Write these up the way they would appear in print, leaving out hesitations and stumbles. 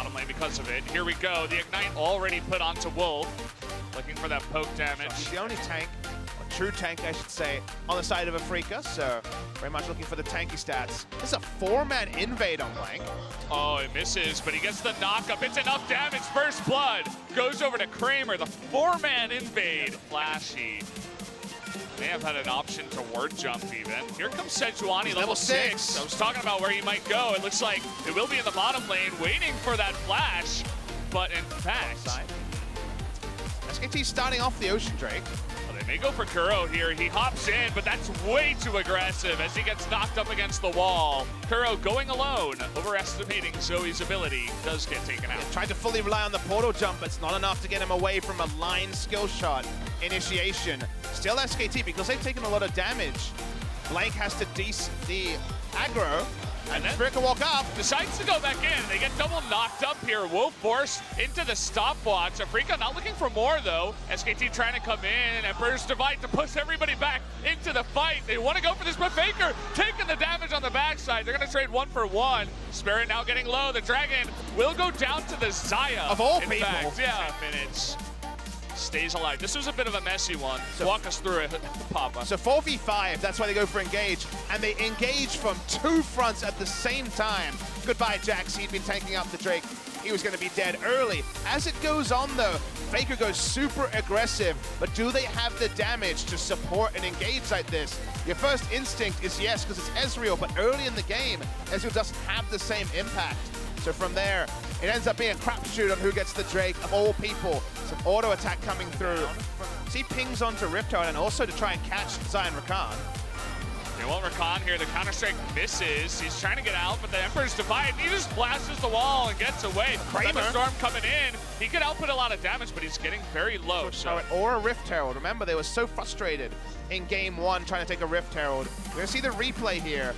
bottom lane because of it. Here we go. The Ignite already put onto Wolf. Looking for that poke damage. So he's the only tank, or true tank I should say, on the side of Afrika, so very much looking for the tanky stats. This is a 4-man invade on Blank. Oh, it misses, but he gets the knockup. It's enough damage. First blood goes over to Kramer. The 4-man invade. Flashy. May have had an option to ward jump even. Here comes Sejuani, level 6. I was talking about where he might go. It looks like it will be in the bottom lane, waiting for that flash. But in fact, SKT starting off the Ocean Drake. Well, they may go for Kuro here. He hops in, but that's way too aggressive as he gets knocked up against the wall. Kuro going alone, overestimating Zoe's ability, does get taken out. Tried to fully rely on the portal jump, but it's not enough to get him away from a line skill shot initiation. Still SKT, because they've taken a lot of damage. Blank has to the aggro, and then Afrika walk up. Decides to go back in. They get double knocked up here. Wolf forced into the stopwatch. Afrika not looking for more though. SKT trying to come in. Emperor's Divide to push everybody back into the fight. They want to go for this, but Faker taking the damage on the backside. They're going to trade 1 for 1. Spirit now getting low. The Dragon will go down to the Xayah. Of all in people. Fact. Yeah, minutes. Stays alive. This was a bit of a messy one. So walk us through it, Papa. So 4v5, that's why they go for engage. And they engage from 2 fronts at the same time. Goodbye, Jax. He'd been tanking up the Drake. He was going to be dead early. As it goes on, though, Faker goes super aggressive. But do they have the damage to support an engage like this? Your first instinct is yes, because it's Ezreal. But early in the game, Ezreal doesn't have the same impact. So from there, it ends up being a crapshoot on who gets the Drake of all people. Some auto attack coming through. See pings onto Riptide and also to try and catch Zion Rakan. They want Rakan here. The counter-strike misses. He's trying to get out, but the Emperor's Divide, he just blasts the wall and gets away. Thunderstorm coming in. He could output a lot of damage, but he's getting very low. Or a Rift Herald. Remember, they were so frustrated in Game 1 trying to take a Rift Herald. We're going to see the replay here.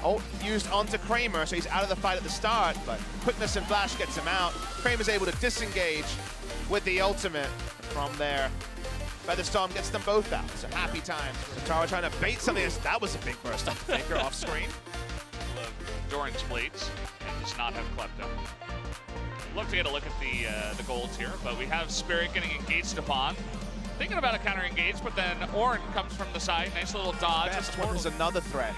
Ult used onto Kramer, so he's out of the fight at the start, but quickness and flash gets him out. Kramer's able to disengage with the ultimate from there. Featherstorm gets them both out, so happy times. Tara trying to bait something. That was a big burst on Faker off screen. Doran's plates and does not have Klepto. Love to get a look at the golds here, but we have Spirit getting engaged upon. Thinking about a counter engage, but then Ornn comes from the side. Nice little dodge. Best one is another threat.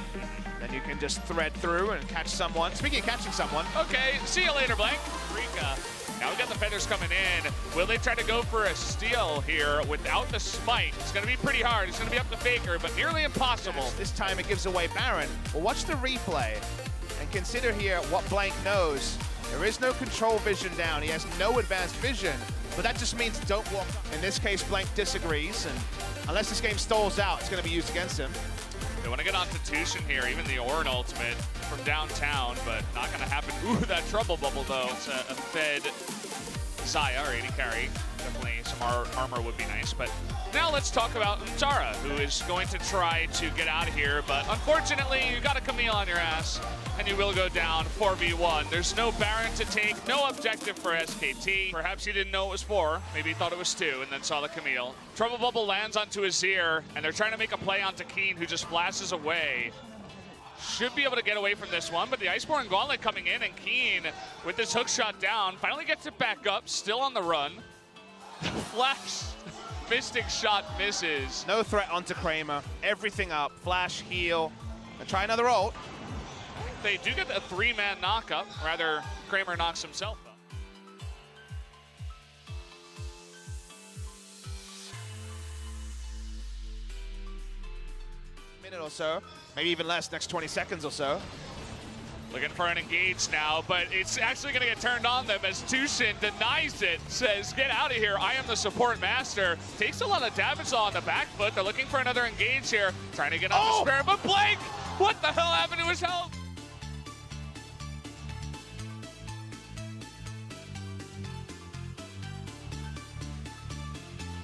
Then you can just thread through and catch someone. Speaking of catching someone. Okay, see you later, Blank. Afrika. Now we got the feathers coming in. Will they try to go for a steal here without the smite? It's going to be pretty hard. It's going to be up to Faker, but nearly impossible. Yes, this time it gives away Baron. Well, watch the replay and consider here what Blank knows. There is no control vision down. He has no advanced vision, but that just means don't walk up. In this case, Blank disagrees, and unless this game stalls out, it's going to be used against him. They want to get onto Tushin here, even the Ornn ultimate from downtown, but not going to happen. Ooh, that trouble bubble, though. It's a fed Xayah, or AD carry. Definitely some armor would be nice. But now let's talk about Tara, who is going to try to get out of here. But unfortunately, you got a Camille on your ass, and you will go down 4v1. There's no Baron to take, no objective for SKT. Perhaps he didn't know it was 4. Maybe he thought it was 2, and then saw the Camille. Trouble bubble lands onto Azir, and they're trying to make a play onto Keen, who just flashes away. Should be able to get away from this one, but the Iceborne Gauntlet coming in, and Keen, with this hook shot down, finally gets it back up, still on the run. Flash Mystic shot misses. No threat onto Kramer. Everything up. Flash, heal, and try another ult. They do get a 3-man knockup. Rather, Kramer knocks himself up. Minute or so, maybe even less, next 20 seconds or so. Looking for an engage now, but it's actually going to get turned on them as Tushin denies it, says, get out of here, I am the support master. Takes a lot of damage on the back foot. They're looking for another engage here, trying to get on the Spirit, but Blank, what the hell happened to his health?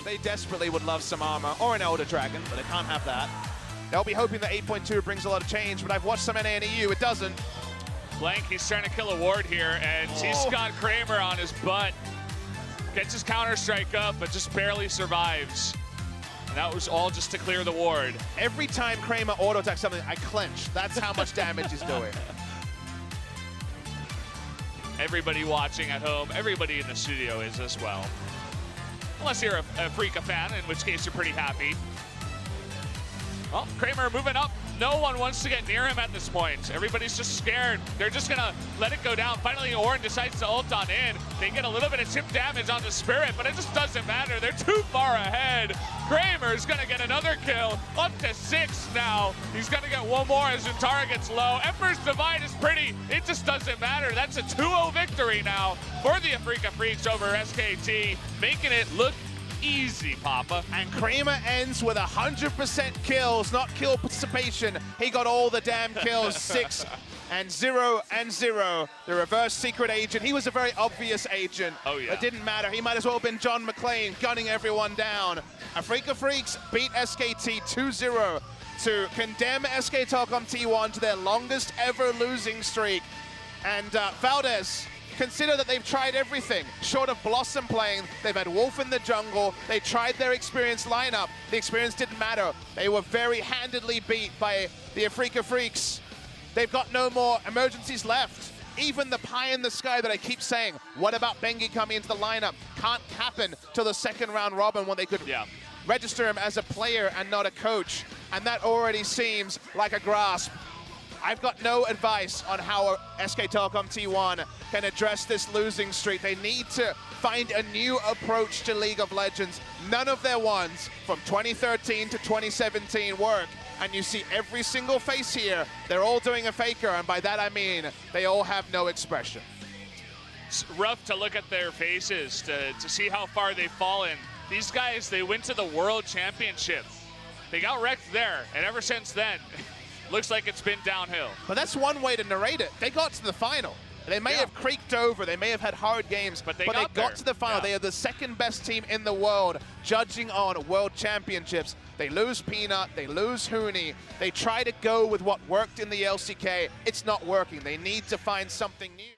They desperately would love some armor or an Elder Dragon, but they can't have that. They'll be hoping that 8.2 brings a lot of change, but I've watched some NA and EU, it doesn't. Blank, he's trying to kill a ward here, and he's got Kramer on his butt. Gets his counter-strike up, but just barely survives. And that was all just to clear the ward. Every time Kramer auto-attacks something, I clench. That's how much damage he's doing. everybody watching at home, everybody in the studio is as well. Unless you're a Freaka fan, in which case you're pretty happy. Well, Kramer moving up. No one wants to get near him at this point. Everybody's just scared. They're just gonna let it go down. Finally, Orin decides to ult on in. They get a little bit of chip damage on the Spirit, but it just doesn't matter. They're too far ahead. Kramer's gonna get another kill, up to 6 now. He's gonna get one more as Zuntara gets low. Ember's Divide is pretty. It just doesn't matter. That's a 2-0 victory now for the Afrika Freaks over SKT, making it look easy, Papa. And Kramer ends with 100% kills, not kill participation. He got all the damn kills, 6 and 0 and 0. The reverse secret agent. He was a very obvious agent. Oh, yeah. It didn't matter. He might as well have been John McClane, gunning everyone down. Afrika Freaks beat SKT 2-0 to condemn SK Telecom T1 to their longest ever losing streak. And Valdez, consider that they've tried everything. Short of Blossom playing, they've had Wolf in the jungle. They tried their experienced lineup. The experience didn't matter. They were very handedly beat by the Afrika Freaks. They've got no more emergencies left. Even the pie in the sky that I keep saying, what about Bengi coming into the lineup? Can't happen till the second round robin when they could register him as a player and not a coach. And that already seems like a grasp. I've got no advice on how SK Telecom T1 can address this losing streak. They need to find a new approach to League of Legends. None of their ones from 2013 to 2017 work. And you see every single face here, they're all doing a faker, and by that I mean they all have no expression. It's rough to look at their faces to see how far they've fallen. These guys, they went to the World Championship. They got wrecked there, and ever since then, looks like it's been downhill. But that's one way to narrate it. They got to the final. They may have creaked over, they may have had hard games, but they got to the final. They are the second best team in the world, judging on World Championships. They lose Peanut, they lose Huni. They try to go with what worked in the LCK. It's not working. They need to find something new.